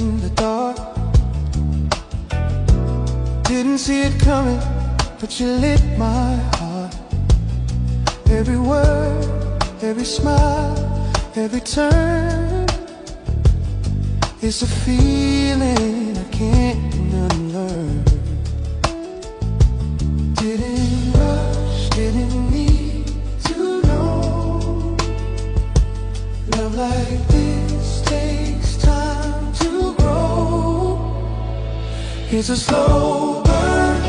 in the dark. Didn't see it coming, but you lit my heart. Every word, every smile, every turn is a feeling I can't unlearn. Didn't rush, didn't need to know. Love like this takes time to grow. It's a slow burn,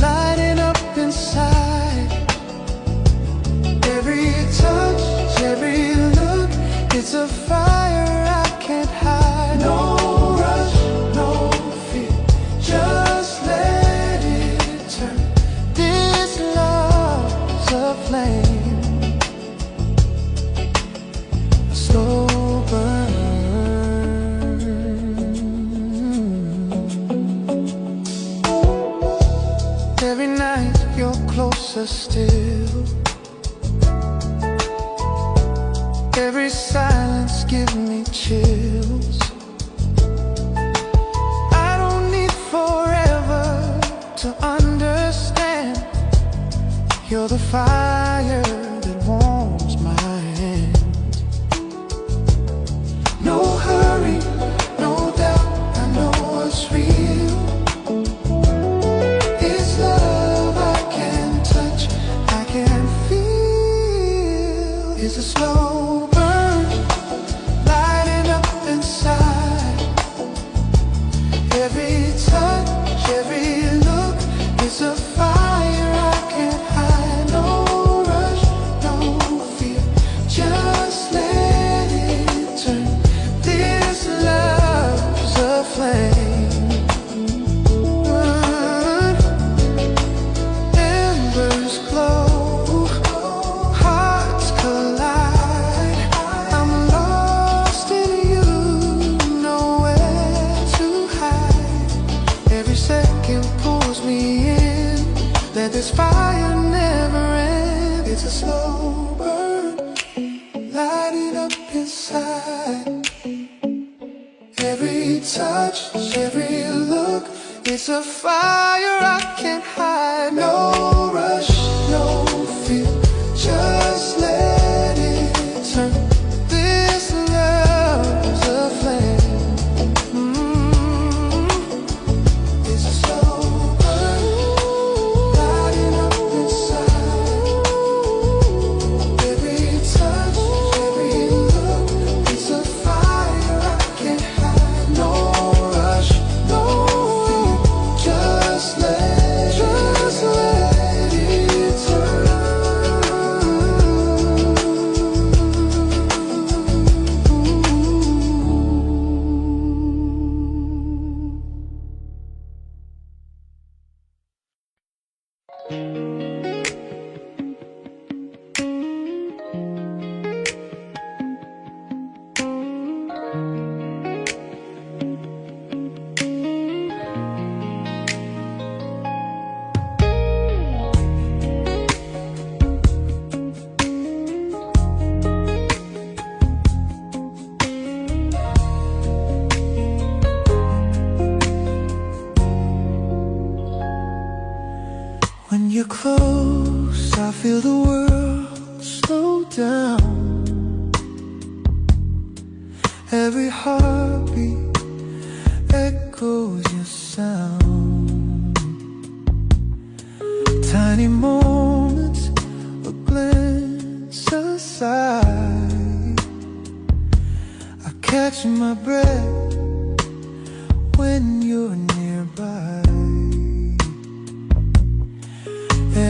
lighting up inside. Every touch, every look, it's a fire I can't hide. No rush, no fear, just let it turn. This love's a flame, a slow burn. Every night you're closer still. Every silence gives me chills. I don't need forever to understand. You're the fire that warms my hand. No hurry, no doubt, I know what's real. It's love I can touch, I can feel. It's a slow burn, lighting up inside. Every touch, every look, it's a fire I can't hide. No rush, no fear, just let it turn. This love's a flame. Embers glow, hearts collide. I'm lost in you, nowhere to hide. Every second pulls me in, let this fire never end. It's a slow burn, lighting up inside. Every touch, every look, it's a fire I can't hide. No rush, no fear, just let it turn. This love's a flame. It's a slow burn, lighting up inside. Every touch, every look, it's a fire I can't hide. No rush, no fear, just let it turn. When you're close, I feel the world slow down. Every heartbeat echoes your sound. Tiny moments, a glance aside. I catch my breath when you're nearby.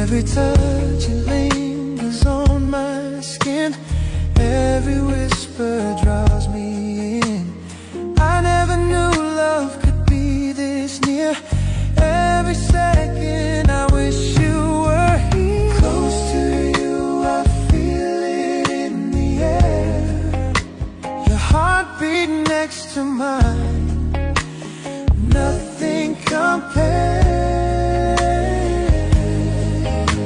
Every touch, it lingers on my skin. Every whisper draws me in. I never knew love could be this near. Every second I wish you were here. Close to you, I feel it in the air. Your heartbeat next to mine, nothing compares.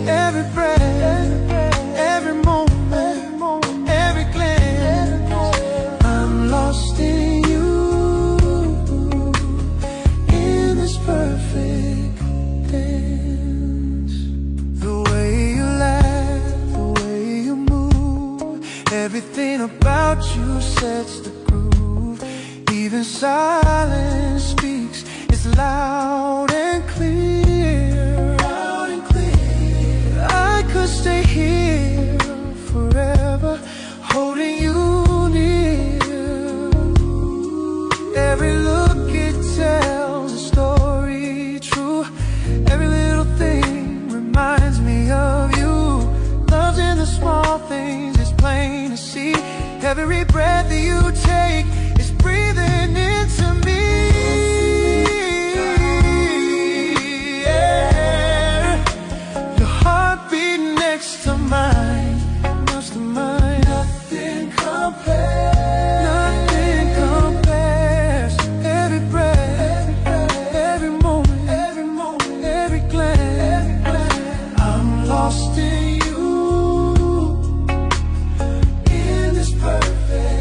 Every breath, every moment, every glance, I'm lost in you. silence speaks, it's loud and clear. Loud and clear. I could stay here forever, holding you near. Every look, it tells a story true. Every little thing reminds me of you. Love's in the small things, it's plain to see. Every breath that you take is breathing into me. Yeah. Your heartbeat next to mine, next to mine. Nothing compares. Nothing compares. Every breath, every moment, every glance. I'm lost in you, in this perfect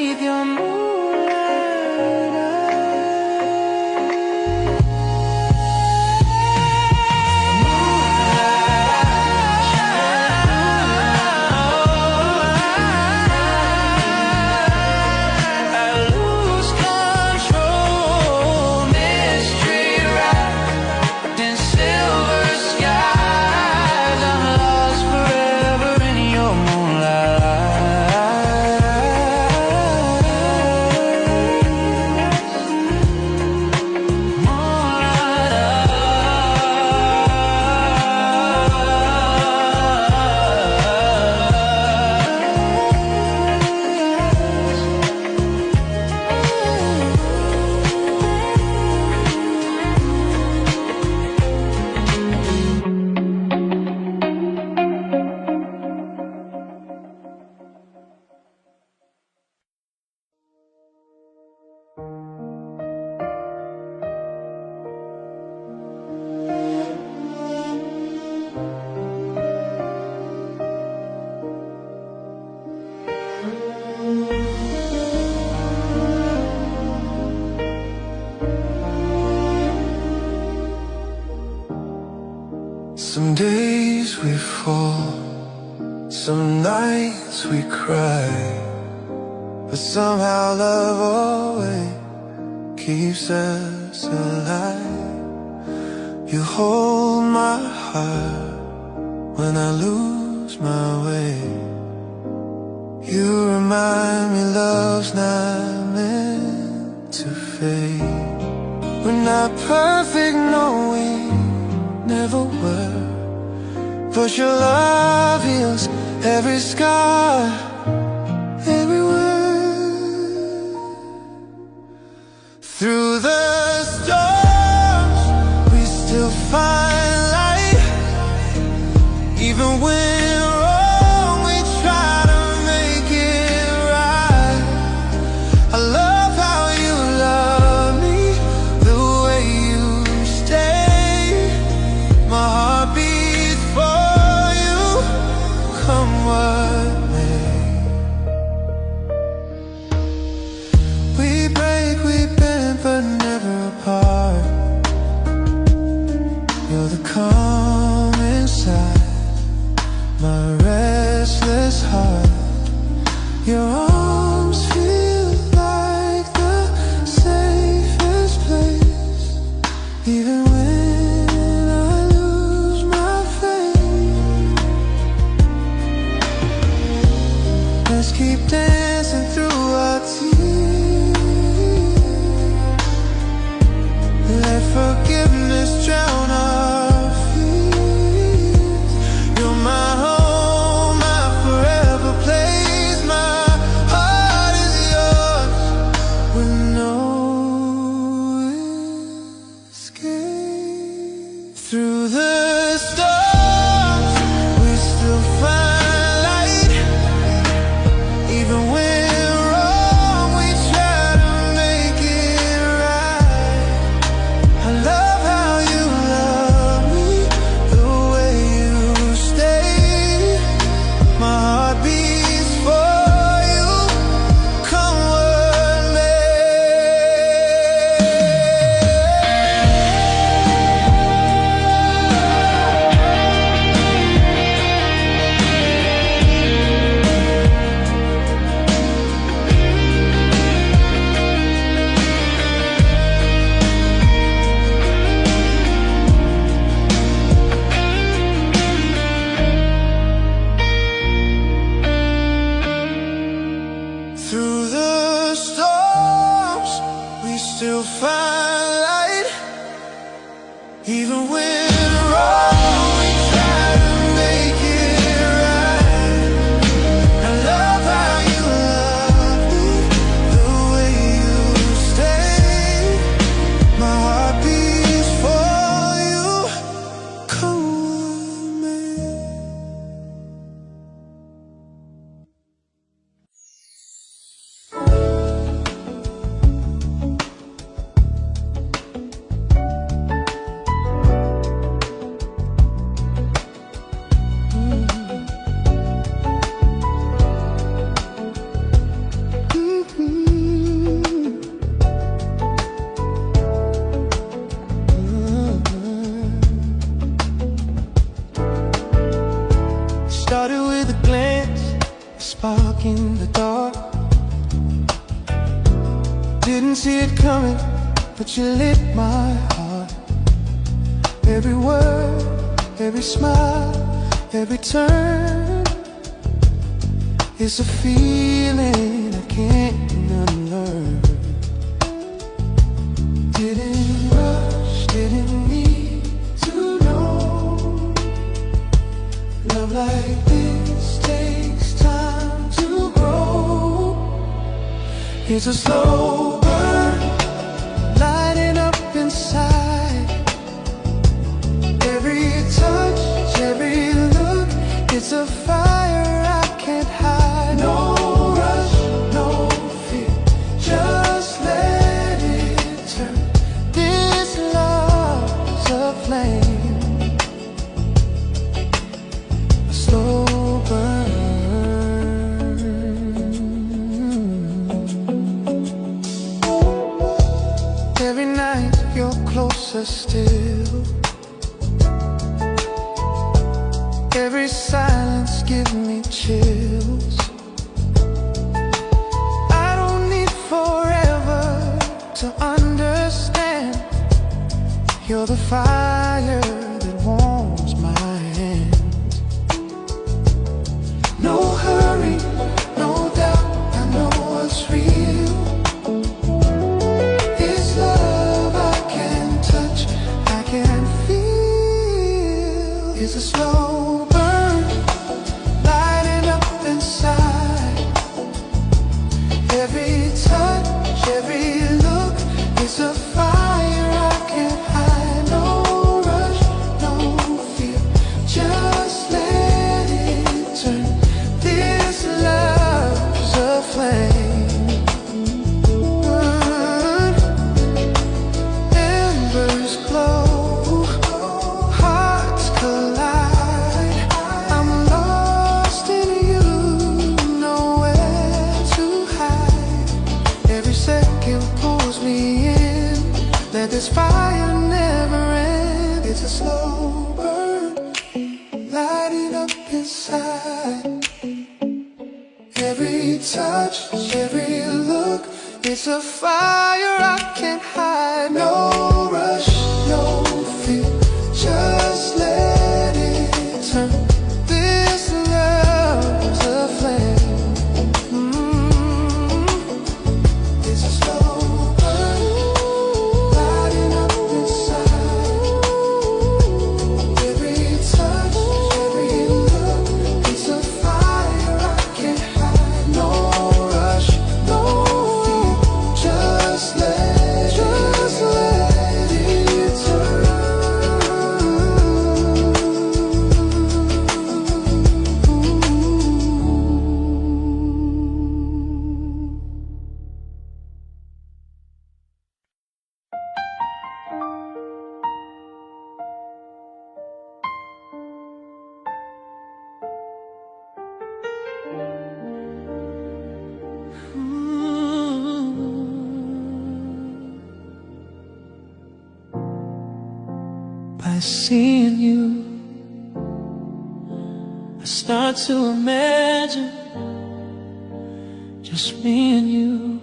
beneath your moonlight I lose control, mystery wrapped in silver skies. I'm lost forever in your Some days we fall, some nights we cry, but somehow love always keeps us alive. You hold my heart when I lose my way. You remind me love's not meant to fade. We're not perfect, no, we never were, but your love heals every scar, everywhere. Through the storms, we still find light. Even when wrong, we try to make it right. I love how you love me, the way you stay. My heart beats for you, come what may. We break, we bend, but never apart. You're the calm inside my restless heart. Your arms feel like the safest place. Even when I lose my faith, let's keep dancing through our tears. Let forgiveness drown our fears. You're my home, my forever place. My heart is yours with no escape. Through the storms, we still find light. Even when wrong, we try to make it right. I love how you love me, the way you stay. My heart beats for you, come what may. Through the storms, we still find light. Even when wrong, we try to make it right. I love how you love me, the way you stay. My heart beats for you, come what may. Didn't see it coming, but you lit my heart. Every word, every smile, every turn is a feeling I can't unlearn. Didn't rush, didn't need to know. Love like this takes time to grow. It's a slow burn, lighting up inside. Every touch, every look, it's a fire I can't hide. No rush, no fear, just let it turn. This love's a flame, a slow burn. Every night you're closer still. Every silence gives me chills. I don't need forever to understand. You're the fire that warms my hands. No hurry, no doubt, I know what's real. It's love I can touch, I can feel. It's a slow burn, lighting up inside. Every touch, every look, it's a fire I can't hide. No rush, no fear, just let it turn. This love's a flame. Embers glow, hearts collide. I'm lost in you, nowhere to hide. Every second pulls me in, let this fire never end. It's a slow burn, lighting up inside. Every touch, every look, it's a fire I can't hide. No rush, no fear, just let it turn. This love's a flame. It's a slow burn, lighting up inside. Every touch, every look, it's a fire I can't hide. No rush, no fear, just let it turn. By seeing you, I start to imagine just me and you.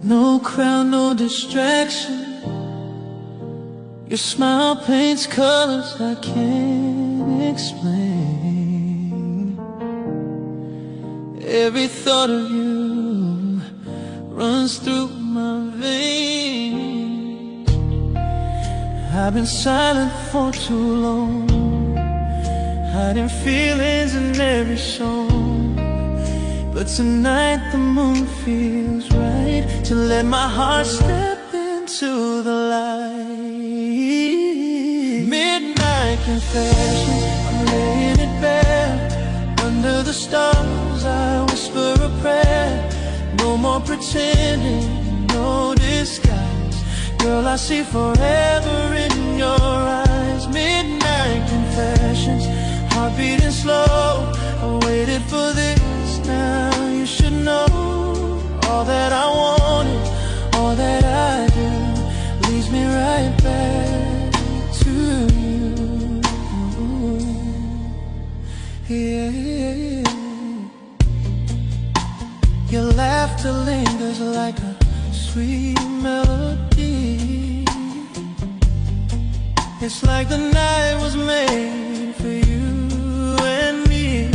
No crowd, no distraction. Your smile paints colors I can't explain. Every thought of you runs through my veins. I've been silent for too long, hiding feelings in every song. But tonight the moon feels right to let my heart step into the light. Midnight confessions, I'm laying it bare. Under the stars I whisper a prayer. No more pretending, no disguise. Girl, I see forever in your eyes. Midnight confessions, heart beating slow. I waited for this, now you should know. All that I wanted, all that I do, leads me right back to you. Yeah. Your laugh laughter lingers like a sweet melody. It's like the night was made for you and me.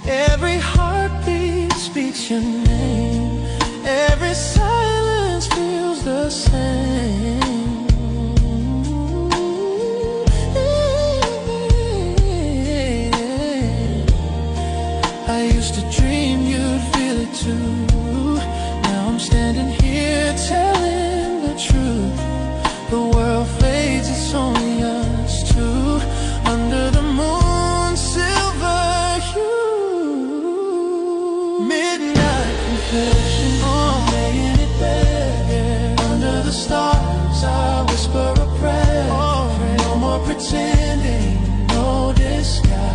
Every heartbeat speaks your name. Every silence feels the same. I used to dream you'd feel it too. Now I'm standing here telling the truth. The world fades, it's only us two. Under the moon's silver hue. Midnight confession, laying it bare. Under the stars I whisper a prayer. No more pretending, no disguise.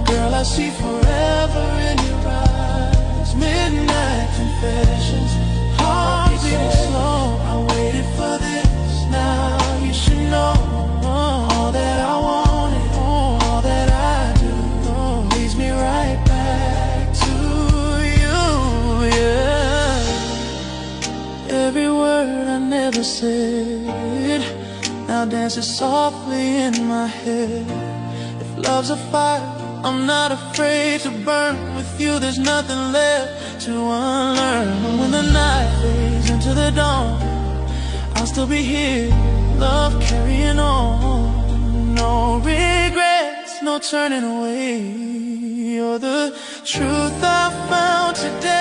Girl, I see forever in your eyes. Midnight confessions, heart beating slow. I waited for this, now you should know. All that I wanted, all that I do, leads me right back to you, yeah. Every word I never said now dances softly in my head. If love's a fire, I'm not afraid to burn with you. There's nothing left to unlearn. When the night fades into the dawn, I'll still be here, love carrying on. No regrets, no turning away. You're the truth I found today.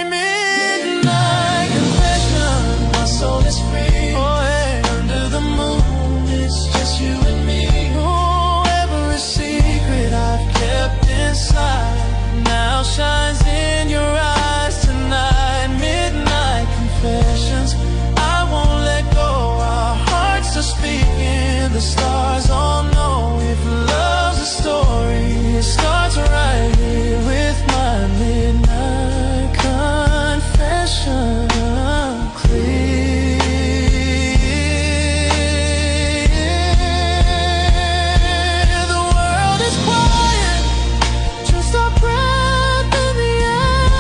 Midnight confession, my soul is free. Oh, hey. Under the moon, it's just you and me. Oh, every secret I've kept inside now shines in your eyes tonight. Midnight confessions, I won't let go. Our hearts are speaking, the stars all know. If love's a story, it starts right here with my midnight confession. Clear. The world is quiet, just our breath in the air.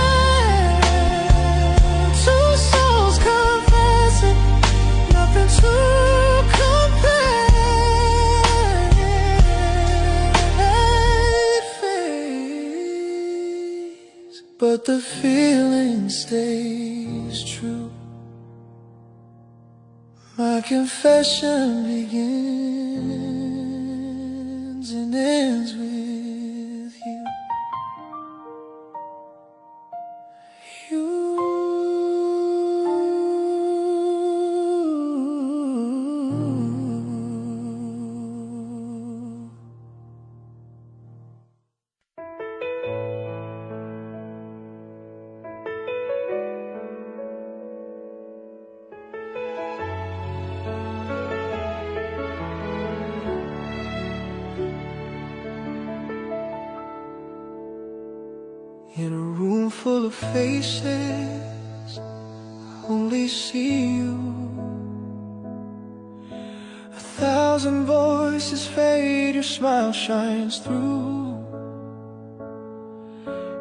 Two souls confessing, nothing to compare. It fades, but the feeling stays true. My confession begins and ends with you. In a room full of faces, I only see you. 1,000 voices fade, your smile shines through.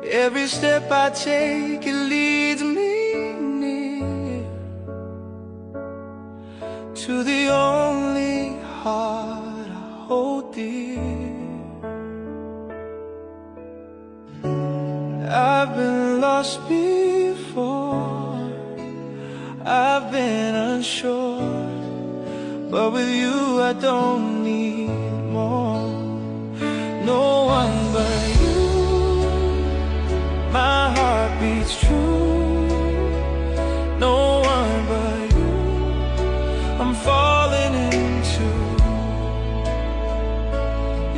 Every step I take, it leads me near to the only heart I hold dear. I've been lost before, I've been unsure, but with you I don't need more. No one but you, my heart beats true. No one but you, I'm falling into.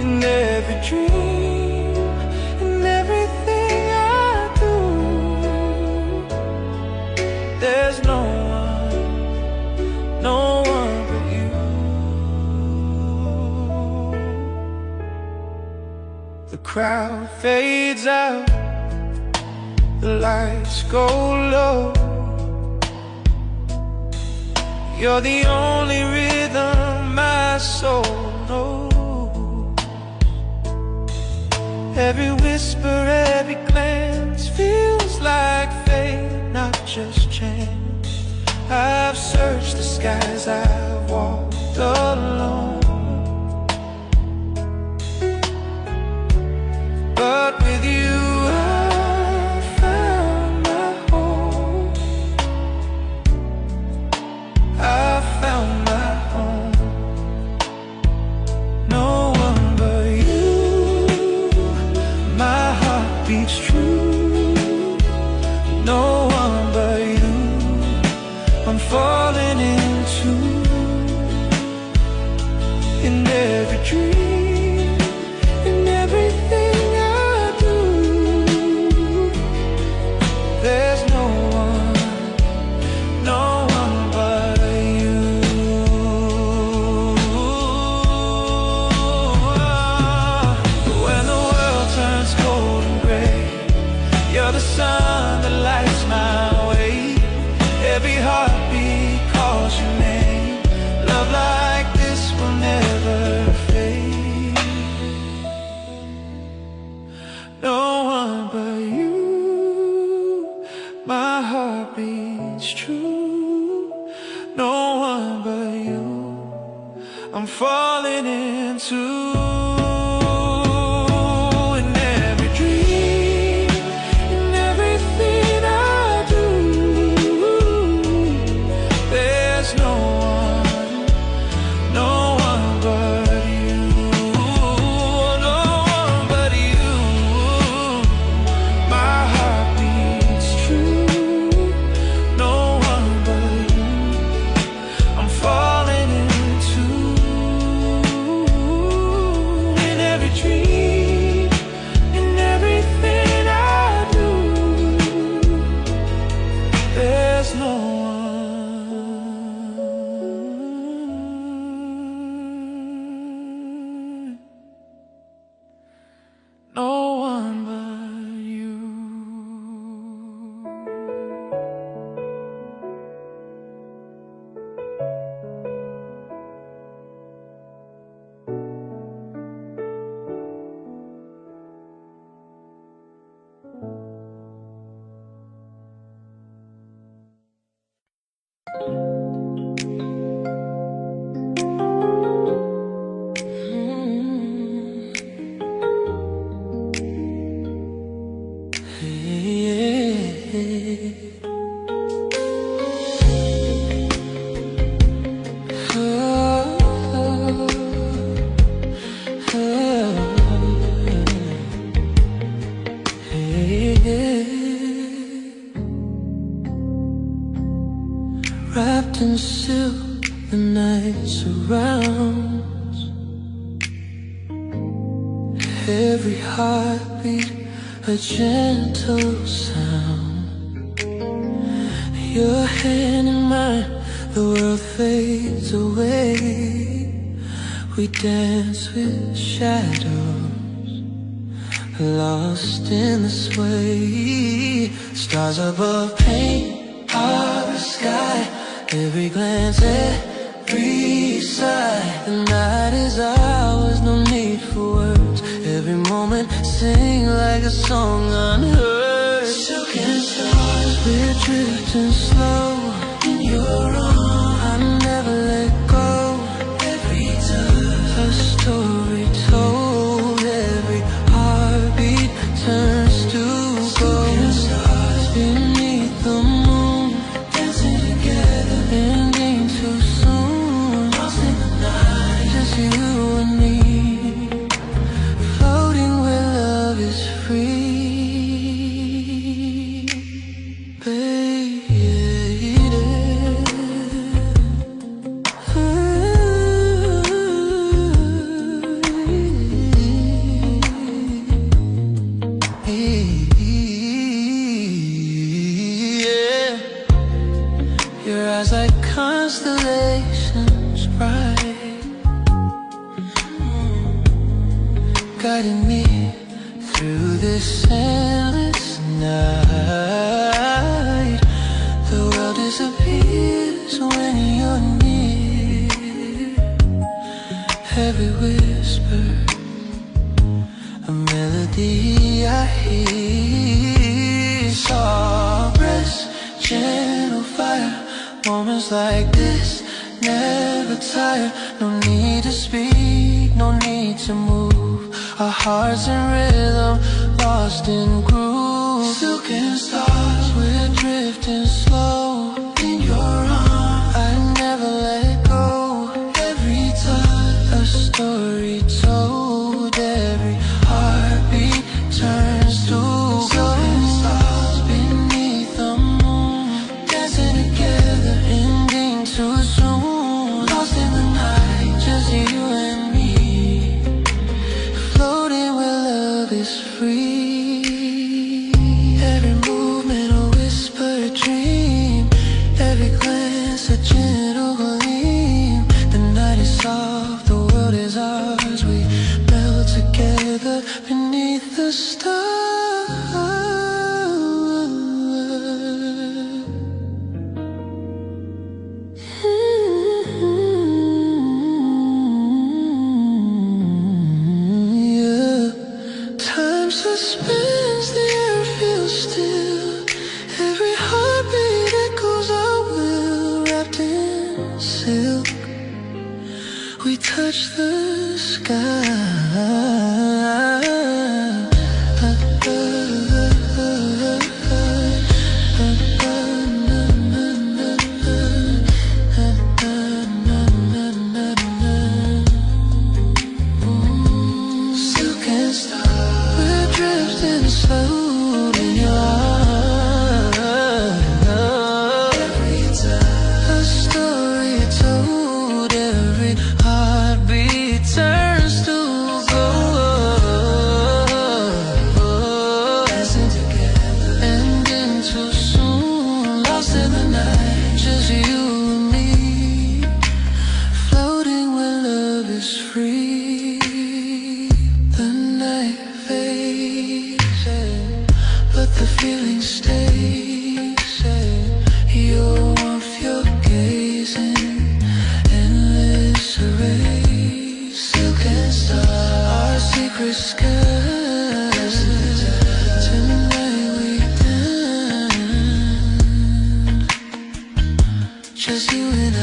In every dream, in everything I do, there's no one but you. The crowd fades out, the lights go low. You're the only rhythm my soul knows. Every whisper, every glance feels like fate, not just chance. I've searched the skies, I've walked alone, but with you I found my home. I found my home. No one but you, my heart beats true. No one but you, I'm falling into. In every dream, in everything I do, there's no one but you. When the world turns cold and gray, you're the sun that lights my way. Every heartbeat calls your name. Love like this will never fade. No one but you, my heart beats true. No one but you, I'm falling into. In every dream, in everything I do, there's no one but you. No one but you, my heart beats true. No one but you, I'm falling into. In every dream, in everything I do, there's no one. No one but you. Wrapped in silk, the night surrounds. Every heartbeat a gentle sound. Your hand in mine, the world fades away. We dance with shadows, lost in the sway. Stars above paint our sky. Every glance, every sigh. The night is ours, no need for words. Every moment sing like a song unheard. Silken stars, we're drifting slow in your arms. I never let go. Every touch, a story told. Every heartbeat turns to gold. Silken stars beneath the moon, dancing together, ending too soon. Lost in the night, just you and me, floating where love is free. Your eyes like constellations bright, guiding me through this endless night. The world disappears when you're near. Every whisper, a melody melody I hear. Soft breaths, gentle fire. Moments like this never tire. No need to speak, no need to move. Our hearts in rhythm, lost in groove. Silken stars, we're drifting slow in your arms. I never let go. Every touch, a story told. Every heartbeat turns to gold. Silken stars beneath the moon, dancing together, ending too soon. Lost in the night, just you and me, floating where love is free. Every movement a whispered dream, every glance a gentle gleam. The night is soft, the world is ours. We melt together beneath the stars. Time suspends, the air feels still. Every heartbeat echoes our will. Wrapped in silk, we touch the sky. Silken stars, we're drifting slow in your arms. Every time a story told, every heartbeat turns to gold. Dancing together, ending too soon. Lost in the night, just you and me, floating where love is free. The night fades, but the feeling stays. Your warmth, your gazing, endless array. Silken stars, our secret skies. Tonight we dance, just you and I.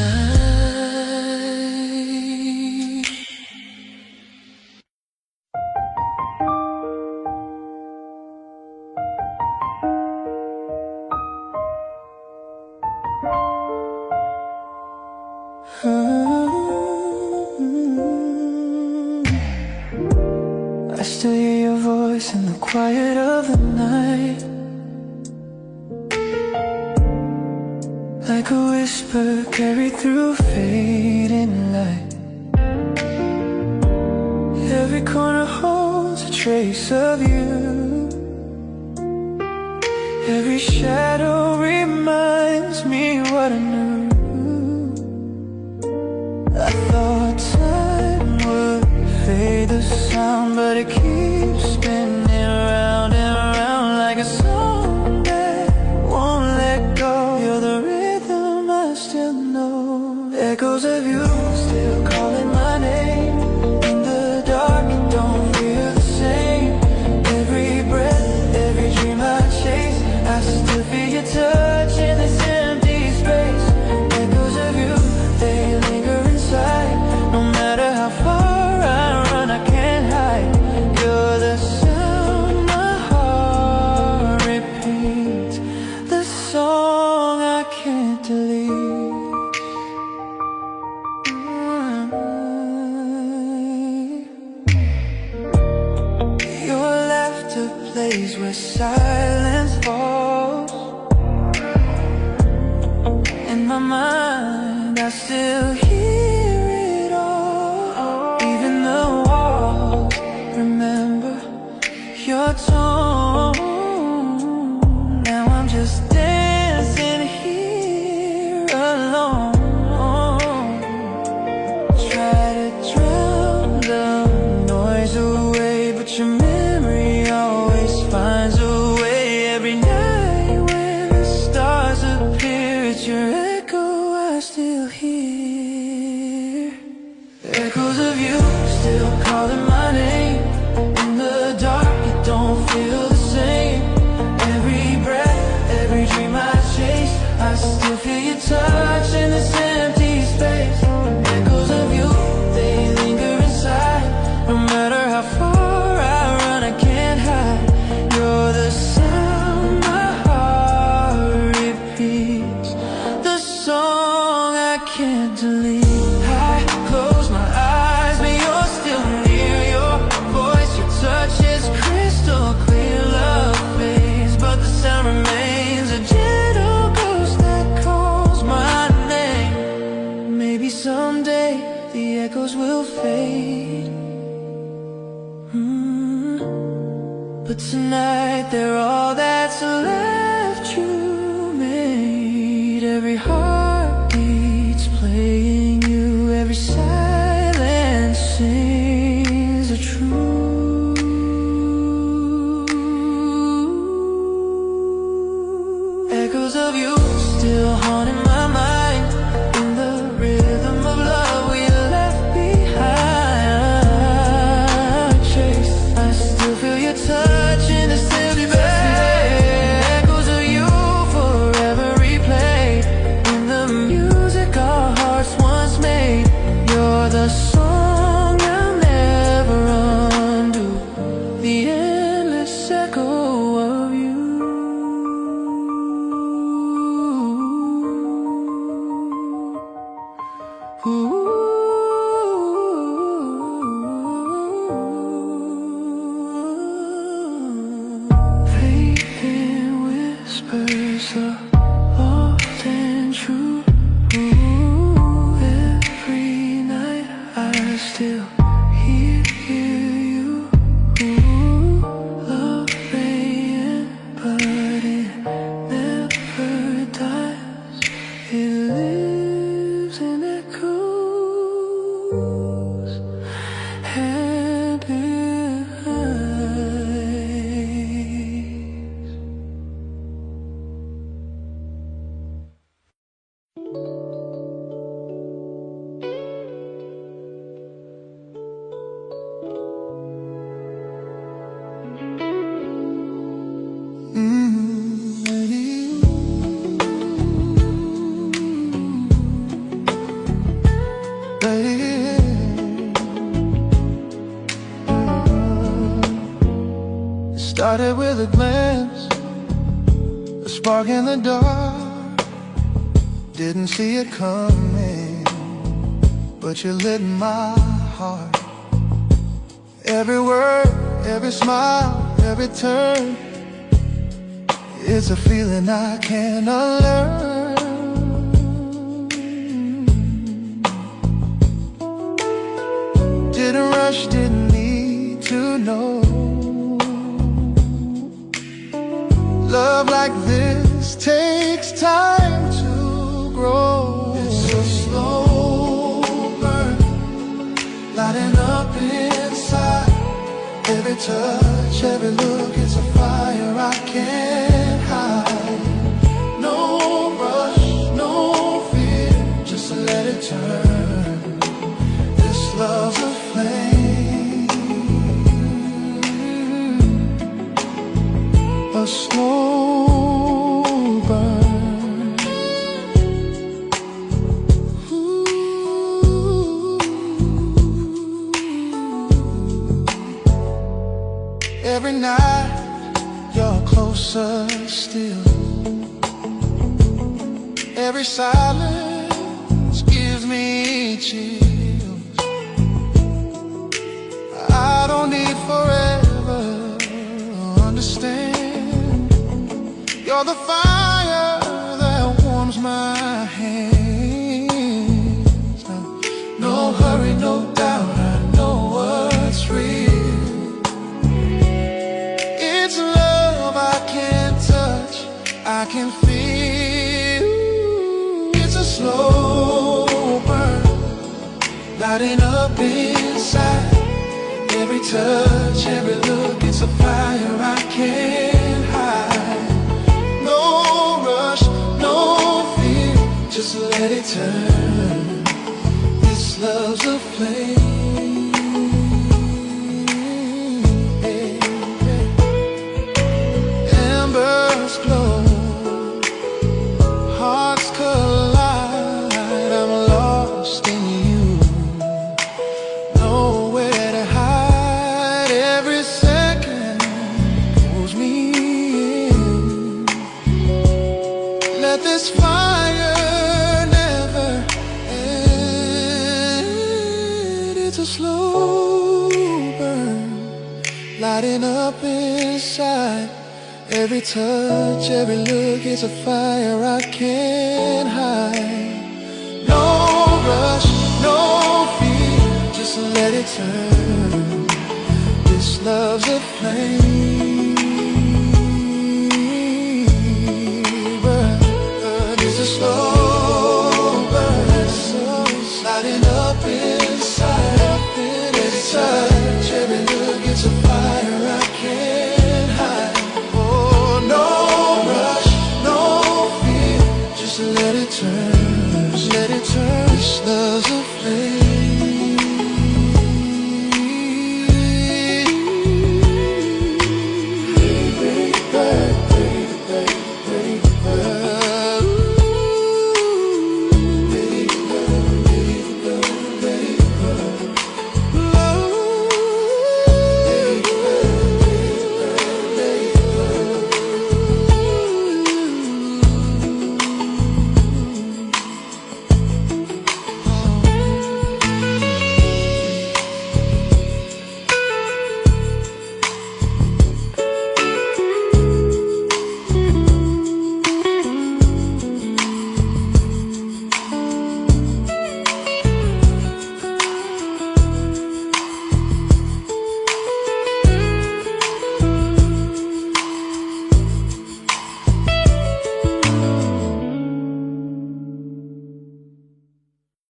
I still hear your voice in the quiet of the night, like a whisper carried through fading light. Every corner holds a trace of you. Every shadow reminds me what I knew. I thought time would fade the sound, but it keeps spinning round and round like a song that won't let go. You're the rhythm I still know. Echoes of you still calling my name. In the dark, it don't feel the same. Every breath, every dream I chase, I still feel your touch in this empty space. Echoes of you, they linger inside. No matter how far I run, I can't hide. You're the sound my heart repeats, the song I can't delete. Your laughter plays where silence falls. In my mind, I still hear it all. Even the walls remember your tone. Now I'm just dancing here alone. Try to drown the noise away, but your memory always finds a way. Every night when the stars appear, it's your echo I still hear. Echoes of you still calling my name. In the dark, it don't But tonight they're all that's left you made. Every heartbeat's playing you, every silence sings a truth. Echoes of you still haunting my mind, in the rhythm of love we left behind. Chase, I still feel your touch in this empty bed. Echoes of you forever replayed in the music our hearts once made. You're the song I'll never undo, the endless echo of you. Faith in whispers of lost and true. Every night I still hear you. Love praying, but it never dies. It lives in echoes and in eyes. Started with a glance, a spark in the dark. Didn't see it coming, but you lit my heart. Every word, every smile, every turn, it's a feeling I can't unlearn. Didn't rush, didn't need to know. Love like this takes time to grow. It's a slow burn, lighting up inside. Every touch, every look, it's a fire I can't hide. No rush, no fear, just let it turn. This love's a flame, a slow burn. Every night you're closer still. Every silence gives me chills. I don't need forever, understand. You're the fire that warms my hands. No hurry, no doubt, I know what's real. It's love I can't touch, I can feel. It's a slow burn, lighting up inside. Every touch, every look, it's a fire I can't hide. No rush, no fear, just let it turn. This love's a flame. Embers glow, hearts collide. I'm lost in you, nowhere to hide. Every second pulls me in. Let this fire never end. It's a slow burn, lighting up inside. Every touch, every look, it's a fire I can't hide. No rush, no fear, just let it turn. This love's a flame.